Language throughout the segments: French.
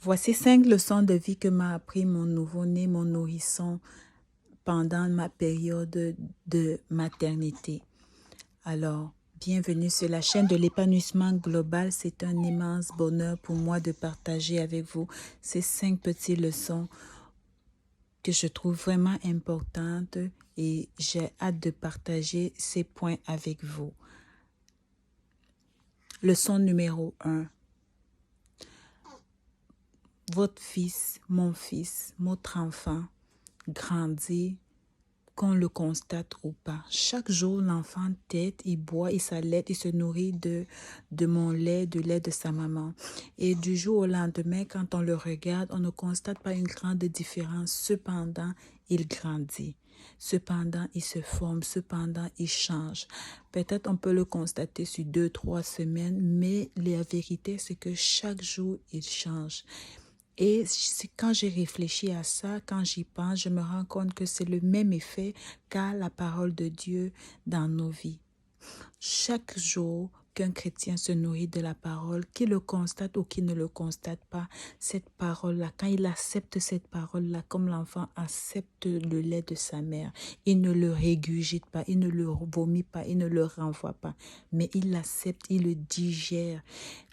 Voici 5 leçons de vie que m'a appris mon nouveau-né, mon nourrisson, pendant ma période de maternité. Alors, bienvenue sur la chaîne de l'épanouissement global. C'est un immense bonheur pour moi de partager avec vous ces 5 petites leçons que je trouve vraiment importantes et j'ai hâte de partager ces points avec vous. Leçon numéro 1. Votre fils, votre enfant grandit, qu'on le constate ou pas. Chaque jour, l'enfant tète, il boit, il s'allait, il se nourrit de mon lait, du lait de sa maman. Et du jour au lendemain, quand on le regarde, on ne constate pas une grande différence. Cependant, il grandit. Cependant, il se forme. Cependant, il change. Peut-être on peut le constater sur 2-3 semaines, mais la vérité, c'est que chaque jour, il change. Et quand j'ai réfléchi à ça, quand j'y pense, je me rends compte que c'est le même effet qu'a la parole de Dieu dans nos vies. Chaque jour qu'un chrétien se nourrit de la parole, qu'il le constate ou qu'il ne le constate pas, cette parole-là, quand il accepte cette parole-là, comme l'enfant accepte le lait de sa mère, il ne le régurgite pas, il ne le vomit pas, il ne le renvoie pas, mais il l'accepte, il le digère.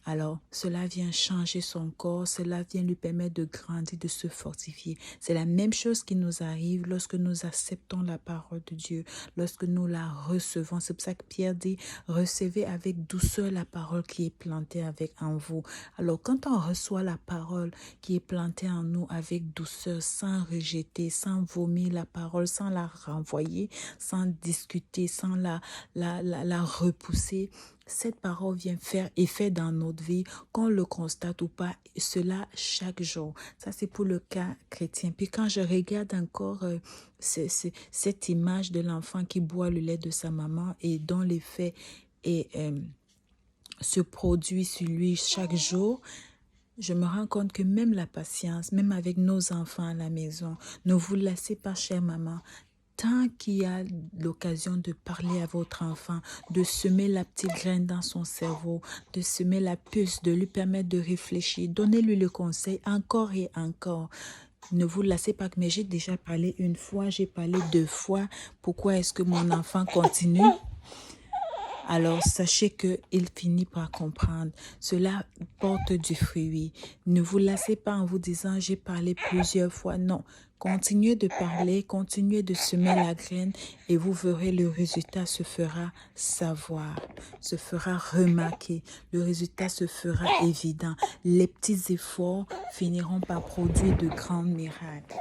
Alors, cela vient changer son corps, cela vient lui permettre de grandir, de se fortifier. C'est la même chose qui nous arrive lorsque nous acceptons la parole de Dieu, lorsque nous la recevons. C'est pour ça que Pierre dit, recevez avec douceur la parole qui est plantée en vous. Alors, quand on reçoit la parole qui est plantée en nous avec douceur, sans rejeter, sans vomir la parole, sans la renvoyer, sans discuter, sans la repousser, cette parole vient faire effet dans notre vie, qu'on le constate ou pas, cela chaque jour. Ça, c'est pour le cas chrétien. Puis quand je regarde encore cette image de l'enfant qui boit le lait de sa maman et dont l'effet se produit sur lui chaque jour, je me rends compte que même la patience, même avec nos enfants à la maison, ne vous laissez pas, chère maman, tant qu'il y a l'occasion de parler à votre enfant, de semer la petite graine dans son cerveau, de semer la puce, de lui permettre de réfléchir, donnez-lui le conseil encore et encore. Ne vous lassez pas, mais j'ai déjà parlé une fois, j'ai parlé 2 fois. Pourquoi est-ce que mon enfant continue? Alors, sachez qu'il finit par comprendre. Cela porte du fruit. Ne vous lassez pas en vous disant, j'ai parlé plusieurs fois. Non, continuez de parler, continuez de semer la graine et vous verrez le résultat se fera savoir, se fera remarquer. Le résultat se fera évident. Les petits efforts finiront par produire de grands miracles.